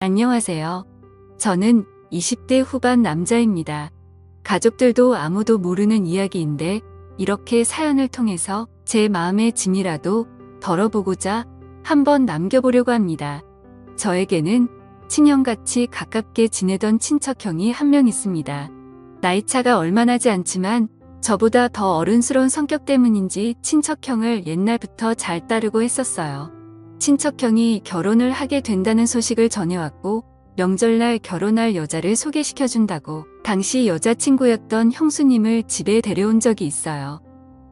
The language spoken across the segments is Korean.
안녕하세요. 저는 20대 후반 남자입니다. 가족들도 아무도 모르는 이야기인데 이렇게 사연을 통해서 제 마음의 짐이라도 덜어보고자 한번 남겨보려고 합니다. 저에게는 친형같이 가깝게 지내던 친척형이 한 명 있습니다. 나이차가 얼마 나지 않지만 저보다 더 어른스러운 성격 때문인지 친척형을 옛날부터 잘 따르고 했었어요. 친척형이 결혼을 하게 된다는 소식을 전해왔고 명절날 결혼할 여자를 소개시켜준다고 당시 여자친구였던 형수님을 집에 데려온 적이 있어요.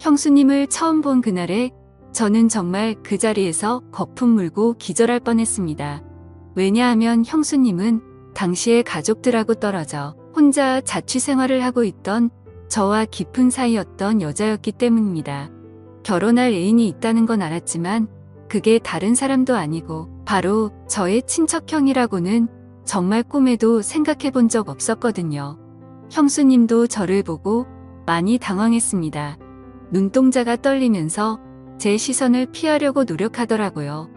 형수님을 처음 본 그날에 저는 정말 그 자리에서 거품 물고 기절할 뻔했습니다. 왜냐하면 형수님은 당시에 가족들하고 떨어져 혼자 자취 생활을 하고 있던 저와 깊은 사이였던 여자였기 때문입니다. 결혼할 애인이 있다는 건 알았지만 그게 다른 사람도 아니고 바로 저의 친척형이라고는 정말 꿈에도 생각해 본 적 없었거든요. 형수님도 저를 보고 많이 당황했습니다. 눈동자가 떨리면서 제 시선을 피하려고 노력하더라고요.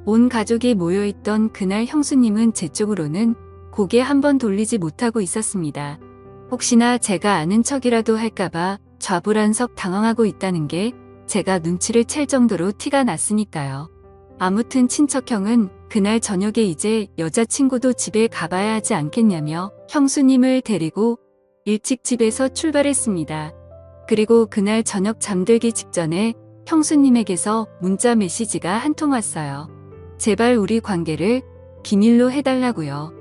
온 가족이 모여있던 그날 형수님은 제 쪽으로는 고개 한번 돌리지 못하고 있었습니다. 혹시나 제가 아는 척이라도 할까봐 좌불안석 당황하고 있다는 게 제가 눈치를 챌 정도로 티가 났으니까요. 아무튼 친척형은 그날 저녁에 이제 여자친구도 집에 가봐야 하지 않겠냐며 형수님을 데리고 일찍 집에서 출발했습니다. 그리고 그날 저녁 잠들기 직전에 형수님에게서 문자 메시지가 한 통 왔어요. 제발 우리 관계를 비밀로 해달라고요.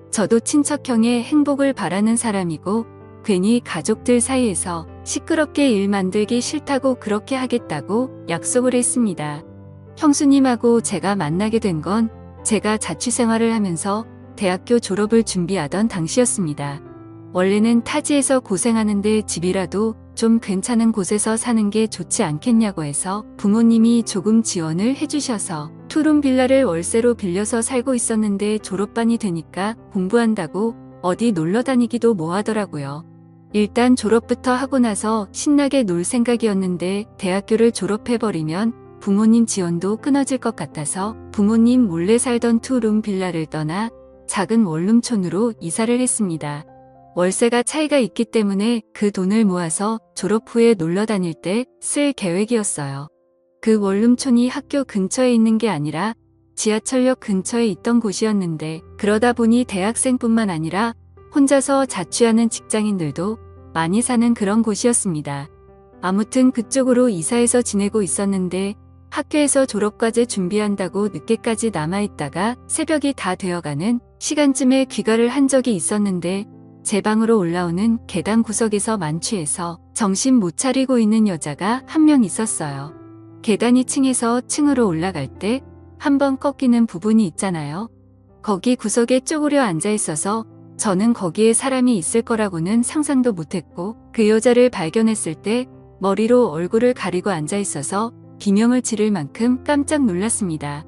저도 친척형의 행복을 바라는 사람이고 괜히 가족들 사이에서 시끄럽게 일 만들기 싫다고 그렇게 하겠다고 약속을 했습니다. 형수님하고 제가 만나게 된 건 제가 자취생활을 하면서 대학교 졸업을 준비하던 당시였습니다. 원래는 타지에서 고생하는데 집이라도 좀 괜찮은 곳에서 사는 게 좋지 않겠냐고 해서 부모님이 조금 지원을 해주셔서 투룸 빌라를 월세로 빌려서 살고 있었는데 졸업반이 되니까 공부한다고 어디 놀러 다니기도 뭐하더라고요. 일단 졸업부터 하고 나서 신나게 놀 생각이었는데 대학교를 졸업해버리면 부모님 지원도 끊어질 것 같아서 부모님 몰래 살던 투룸 빌라를 떠나 작은 원룸촌으로 이사를 했습니다. 월세가 차이가 있기 때문에 그 돈을 모아서 졸업 후에 놀러 다닐 때 쓸 계획이었어요. 그 원룸촌이 학교 근처에 있는 게 아니라 지하철역 근처에 있던 곳이었는데 그러다 보니 대학생뿐만 아니라 혼자서 자취하는 직장인들도 많이 사는 그런 곳이었습니다. 아무튼 그쪽으로 이사해서 지내고 있었는데 학교에서 졸업과제 준비한다고 늦게까지 남아있다가 새벽이 다 되어가는 시간쯤에 귀가를 한 적이 있었는데 제 방으로 올라오는 계단 구석에서 만취해서 정신 못 차리고 있는 여자가 한 명 있었어요. 계단이 층에서 층으로 올라갈 때 한번 꺾이는 부분이 있잖아요. 거기 구석에 쪼그려 앉아 있어서 저는 거기에 사람이 있을 거라고는 상상도 못했고 그 여자를 발견했을 때 머리로 얼굴을 가리고 앉아 있어서 비명을 지를 만큼 깜짝 놀랐습니다.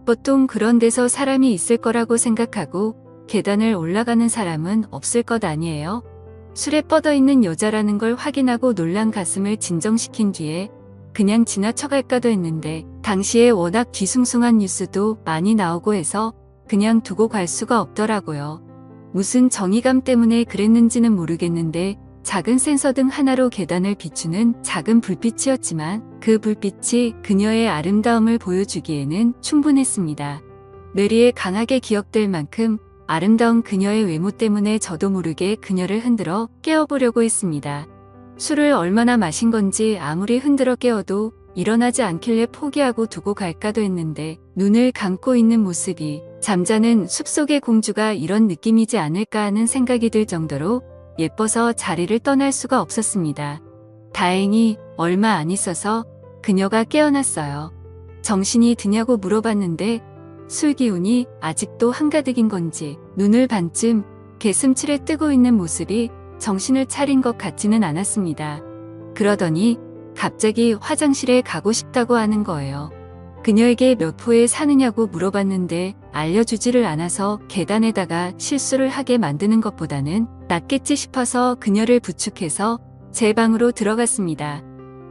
보통 그런 데서 사람이 있을 거라고 생각하고 계단을 올라가는 사람은 없을 것 아니에요? 술에 뻗어 있는 여자라는 걸 확인하고 놀란 가슴을 진정시킨 뒤에 그냥 지나쳐갈까도 했는데 당시에 워낙 뒤숭숭한 뉴스도 많이 나오고 해서 그냥 두고 갈 수가 없더라고요. 무슨 정의감 때문에 그랬는지는 모르겠는데 작은 센서등 하나로 계단을 비추는 작은 불빛이었지만 그 불빛이 그녀의 아름다움을 보여주기에는 충분했습니다. 뇌리에 강하게 기억될 만큼 아름다운 그녀의 외모 때문에 저도 모르게 그녀를 흔들어 깨워보려고 했습니다. 술을 얼마나 마신 건지 아무리 흔들어 깨워도 일어나지 않길래 포기하고 두고 갈까도 했는데 눈을 감고 있는 모습이 잠자는 숲속의 공주가 이런 느낌이지 않을까 하는 생각이 들 정도로 예뻐서 자리를 떠날 수가 없었습니다. 다행히 얼마 안 있어서 그녀가 깨어났어요. 정신이 드냐고 물어봤는데 술 기운이 아직도 한가득인 건지 눈을 반쯤 개슴츠레 뜨고 있는 모습이 정신을 차린 것 같지는 않았습니다. 그러더니 갑자기 화장실에 가고 싶다고 하는 거예요. 그녀에게 몇 호에 사느냐고 물어봤는데 알려주지를 않아서 계단에다가 실수를 하게 만드는 것보다는 낫겠지 싶어서 그녀를 부축해서 제 방으로 들어갔습니다.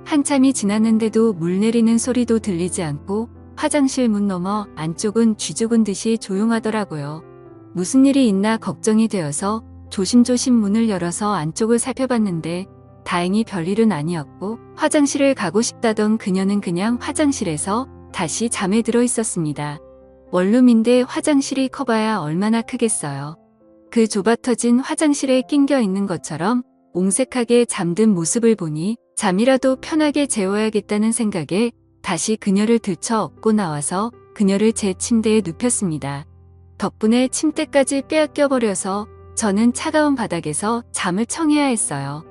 한참이 지났는데도 물 내리는 소리도 들리지 않고 화장실 문 너머 안쪽은 쥐죽은 듯이 조용하더라고요. 무슨 일이 있나 걱정이 되어서 조심조심 문을 열어서 안쪽을 살펴봤는데 다행히 별일은 아니었고 화장실을 가고 싶다던 그녀는 그냥 화장실에서 다시 잠에 들어 있었습니다. 원룸인데 화장실이 커봐야 얼마나 크겠어요. 그 좁아터진 화장실에 낑겨 있는 것처럼 옹색하게 잠든 모습을 보니 잠이라도 편하게 재워야겠다는 생각에 다시 그녀를 들쳐 업고 나와서 그녀를 제 침대에 눕혔습니다. 덕분에 침대까지 빼앗겨버려서 저는 차가운 바닥에서 잠을 청해야 했어요.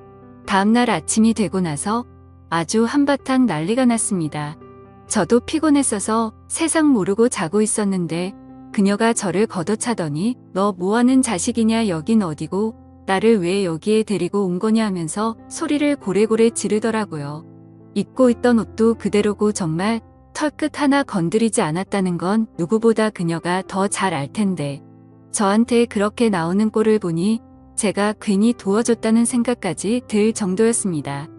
다음날 아침이 되고 나서 아주 한바탕 난리가 났습니다. 저도 피곤했어서 세상 모르고 자고 있었는데 그녀가 저를 걷어차더니 너 뭐하는 자식이냐, 여긴 어디고 나를 왜 여기에 데리고 온 거냐 하면서 소리를 고래고래 지르더라고요. 입고 있던 옷도 그대로고 정말 털끝 하나 건드리지 않았다는 건 누구보다 그녀가 더 잘 알 텐데 저한테 그렇게 나오는 꼴을 보니 제가 괜히 도와줬다는 생각까지 들 정도였습니다.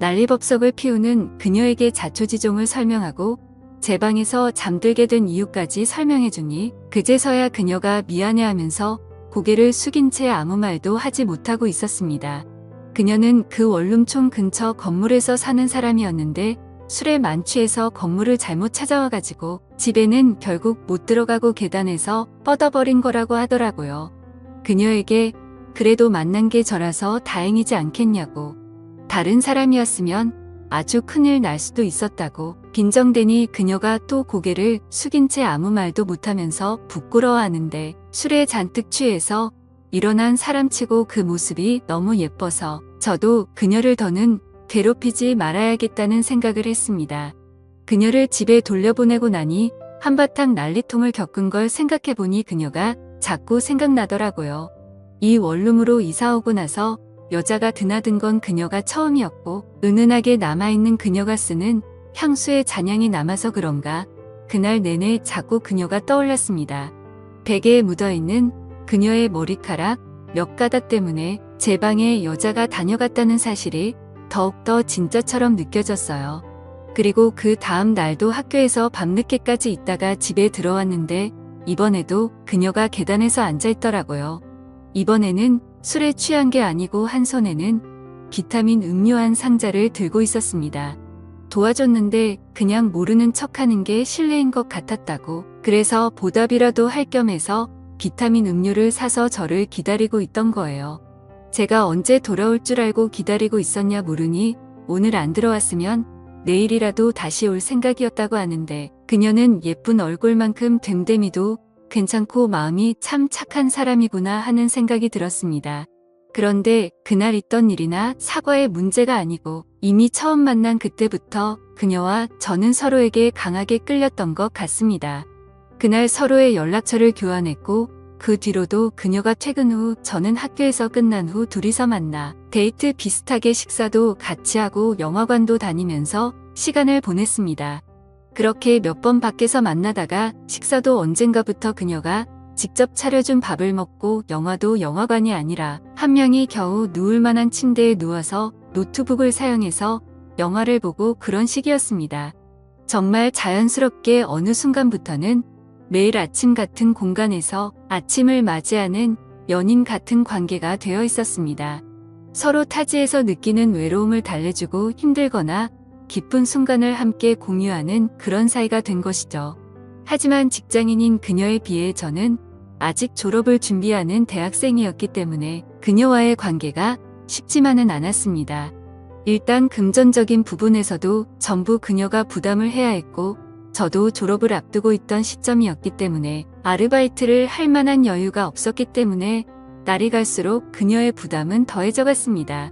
난리법석을 피우는 그녀에게 자초지종을 설명하고 제 방에서 잠들게 된 이유까지 설명해주니 그제서야 그녀가 미안해하면서 고개를 숙인 채 아무 말도 하지 못하고 있었습니다. 그녀는 그 원룸촌 근처 건물에서 사는 사람이었는데 술에 만취해서 건물을 잘못 찾아와가지고 집에는 결국 못 들어가고 계단에서 뻗어버린 거라고 하더라고요. 그녀에게 그래도 만난 게 저라서 다행이지 않겠냐고, 다른 사람이었으면 아주 큰일 날 수도 있었다고 빈정대니 그녀가 또 고개를 숙인 채 아무 말도 못하면서 부끄러워하는데 술에 잔뜩 취해서 일어난 사람치고 그 모습이 너무 예뻐서 저도 그녀를 더는 괴롭히지 말아야겠다는 생각을 했습니다. 그녀를 집에 돌려보내고 나니 한바탕 난리통을 겪은 걸 생각해보니 그녀가 자꾸 생각나더라고요. 이 원룸으로 이사오고 나서 여자가 드나든 건 그녀가 처음이었고 은은하게 남아있는 그녀가 쓰는 향수의 잔향이 남아서 그런가 그날 내내 자꾸 그녀가 떠올랐습니다. 베개에 묻어있는 그녀의 머리카락 몇 가닥 때문에 제 방에 여자가 다녀갔다는 사실이 더욱더 진짜처럼 느껴졌어요. 그리고 그 다음 날도 학교에서 밤늦게까지 있다가 집에 들어왔는데 이번에도 그녀가 계단에서 앉아있더라고요. 이번에는 술에 취한 게 아니고 한 손에는 비타민 음료 한 상자를 들고 있었습니다. 도와줬는데 그냥 모르는 척하는 게 실례인 것 같았다고, 그래서 보답이라도 할 겸 해서 비타민 음료를 사서 저를 기다리고 있던 거예요. 제가 언제 돌아올 줄 알고 기다리고 있었냐 물으니 오늘 안 들어왔으면 내일이라도 다시 올 생각이었다고 하는데 그녀는 예쁜 얼굴만큼 됨됨이도 괜찮고 마음이 참 착한 사람이구나 하는 생각이 들었습니다. 그런데 그날 있던 일이나 사과의 문제가 아니고 이미 처음 만난 그때부터 그녀와 저는 서로에게 강하게 끌렸던 것 같습니다. 그날 서로의 연락처를 교환했고 그 뒤로도 그녀가 퇴근 후 저는 학교에서 끝난 후 둘이서 만나 데이트 비슷하게 식사도 같이 하고 영화관도 다니면서 시간을 보냈습니다. 그렇게 몇 번 밖에서 만나다가 식사도 언젠가부터 그녀가 직접 차려준 밥을 먹고 영화도 영화관이 아니라 한 명이 겨우 누울 만한 침대에 누워서 노트북을 사용해서 영화를 보고 그런 식이었습니다. 정말 자연스럽게 어느 순간부터는 매일 아침 같은 공간에서 아침을 맞이하는 연인 같은 관계가 되어 있었습니다. 서로 타지에서 느끼는 외로움을 달래주고 힘들거나 기쁜 순간을 함께 공유하는 그런 사이가 된 것이죠. 하지만 직장인인 그녀에 비해 저는 아직 졸업을 준비하는 대학생이었기 때문에 그녀와의 관계가 쉽지만은 않았습니다. 일단 금전적인 부분에서도 전부 그녀가 부담을 해야 했고 저도 졸업을 앞두고 있던 시점이었기 때문에 아르바이트를 할 만한 여유가 없었기 때문에 날이 갈수록 그녀의 부담은 더해져 갔습니다.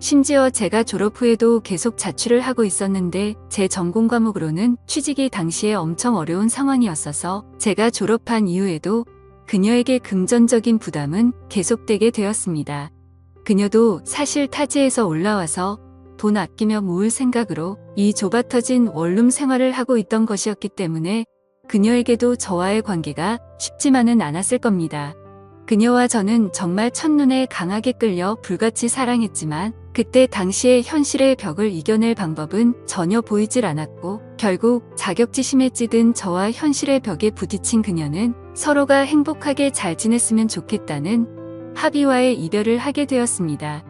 심지어 제가 졸업 후에도 계속 자취를 하고 있었는데 제 전공 과목으로는 취직이 당시에 엄청 어려운 상황이었어서 제가 졸업한 이후에도 그녀에게 금전적인 부담은 계속되게 되었습니다. 그녀도 사실 타지에서 올라와서 돈 아끼며 모을 생각으로 이 좁아터진 원룸 생활을 하고 있던 것이었기 때문에 그녀에게도 저와의 관계가 쉽지만은 않았을 겁니다. 그녀와 저는 정말 첫눈에 강하게 끌려 불같이 사랑했지만 그때 당시의 현실의 벽을 이겨낼 방법은 전혀 보이질 않았고 결국 자격지심에 찌든 저와 현실의 벽에 부딪힌 그녀는 서로가 행복하게 잘 지냈으면 좋겠다는 합의와의 이별을 하게 되었습니다.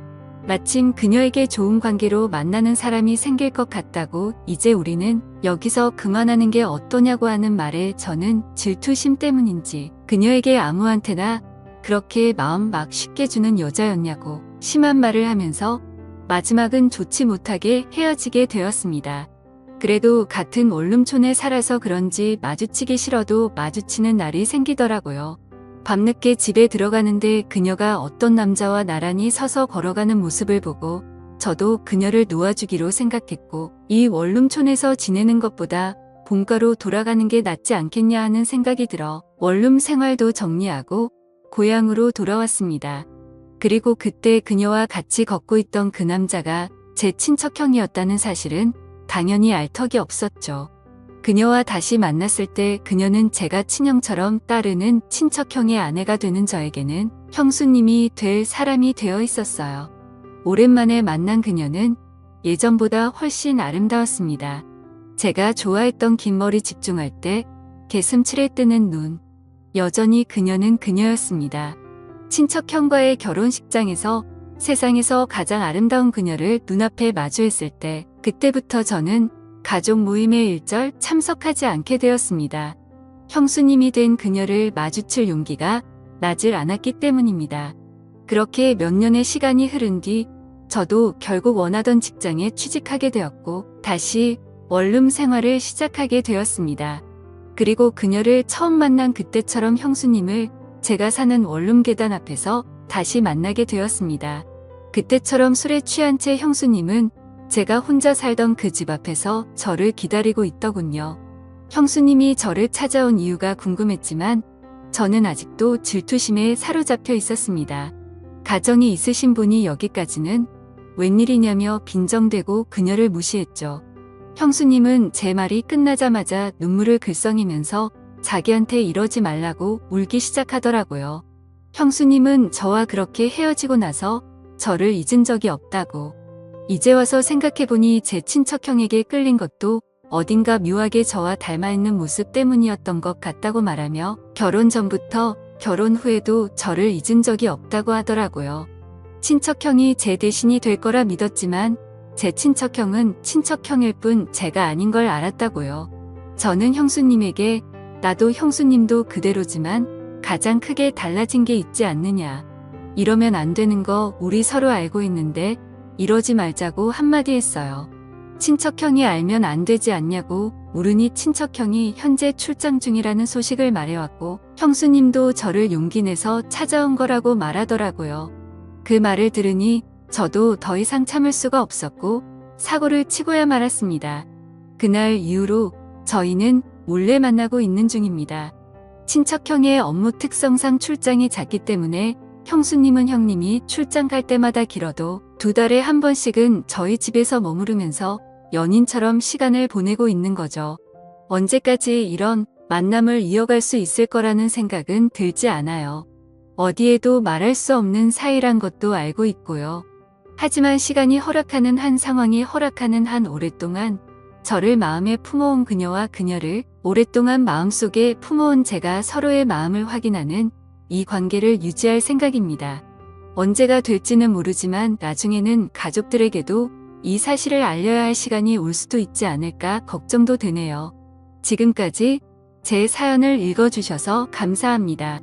마침 그녀에게 좋은 관계로 만나는 사람이 생길 것 같다고 이제 우리는 여기서 그만하는 게 어떠냐고 하는 말에 저는 질투심 때문인지 그녀에게 아무한테나 그렇게 마음 막 쉽게 주는 여자였냐고 심한 말을 하면서 마지막은 좋지 못하게 헤어지게 되었습니다. 그래도 같은 원룸촌에 살아서 그런지 마주치기 싫어도 마주치는 날이 생기더라고요. 밤늦게 집에 들어가는데 그녀가 어떤 남자와 나란히 서서 걸어가는 모습을 보고 저도 그녀를 놓아주기로 생각했고 이 원룸촌에서 지내는 것보다 본가로 돌아가는 게 낫지 않겠냐 하는 생각이 들어 원룸 생활도 정리하고 고향으로 돌아왔습니다. 그리고 그때 그녀와 같이 걷고 있던 그 남자가 제 친척형이었다는 사실은 당연히 알 턱이 없었죠. 그녀와 다시 만났을 때 그녀는 제가 친형처럼 따르는 친척형의 아내가 되는 저에게는 형수님이 될 사람이 되어 있었어요. 오랜만에 만난 그녀는 예전보다 훨씬 아름다웠습니다. 제가 좋아했던 긴 머리 집중할 때 개슴츠레 뜨는 눈. 여전히 그녀는 그녀였습니다. 친척형과의 결혼식장에서 세상에서 가장 아름다운 그녀를 눈앞에 마주했을 때 그때부터 저는 가족 모임에 일절 참석하지 않게 되었습니다. 형수님이 된 그녀를 마주칠 용기가 나질 않았기 때문입니다. 그렇게 몇 년의 시간이 흐른 뒤 저도 결국 원하던 직장에 취직하게 되었고 다시 원룸 생활을 시작하게 되었습니다. 그리고 그녀를 처음 만난 그때처럼 형수님을 제가 사는 원룸 계단 앞에서 다시 만나게 되었습니다. 그때처럼 술에 취한 채 형수님은 제가 혼자 살던 그 집 앞에서 저를 기다리고 있더군요. 형수님이 저를 찾아온 이유가 궁금했지만 저는 아직도 질투심에 사로잡혀 있었습니다. 가정이 있으신 분이 여기까지는 웬일이냐며 빈정대고 그녀를 무시했죠. 형수님은 제 말이 끝나자마자 눈물을 글썽이면서 자기한테 이러지 말라고 울기 시작하더라고요. 형수님은 저와 그렇게 헤어지고 나서 저를 잊은 적이 없다고. 이제 와서 생각해보니 제 친척형에게 끌린 것도 어딘가 묘하게 저와 닮아있는 모습 때문이었던 것 같다고 말하며 결혼 전부터 결혼 후에도 저를 잊은 적이 없다고 하더라고요. 친척형이 제 대신이 될 거라 믿었지만 제 친척형은 친척형일 뿐 제가 아닌 걸 알았다고요. 저는 형수님에게 나도 형수님도 그대로지만 가장 크게 달라진 게 있지 않느냐. 이러면 안 되는 거 우리 서로 알고 있는데 이러지 말자고 한마디 했어요. 친척형이 알면 안 되지 않냐고 물으니 친척형이 현재 출장 중이라는 소식을 말해왔고 형수님도 저를 용기 내서 찾아온 거라고 말하더라고요. 그 말을 들으니 저도 더 이상 참을 수가 없었고 사고를 치고야 말았습니다. 그날 이후로 저희는 몰래 만나고 있는 중입니다. 친척형의 업무 특성상 출장이 잦기 때문에 형수님은 형님이 출장 갈 때마다 길어도 2달에 한 번씩은 저희 집에서 머무르면서 연인처럼 시간을 보내고 있는 거죠. 언제까지 이런 만남을 이어갈 수 있을 거라는 생각은 들지 않아요. 어디에도 말할 수 없는 사이란 것도 알고 있고요. 하지만 시간이 허락하는 한 상황이 허락하는 한 오랫동안 저를 마음에 품어온 그녀와 그녀를 오랫동안 마음속에 품어온 제가 서로의 마음을 확인하는 이 관계를 유지할 생각입니다. 언제가 될지는 모르지만 나중에는 가족들에게도 이 사실을 알려야 할 시간이 올 수도 있지 않을까 걱정도 되네요. 지금까지 제 사연을 읽어주셔서 감사합니다.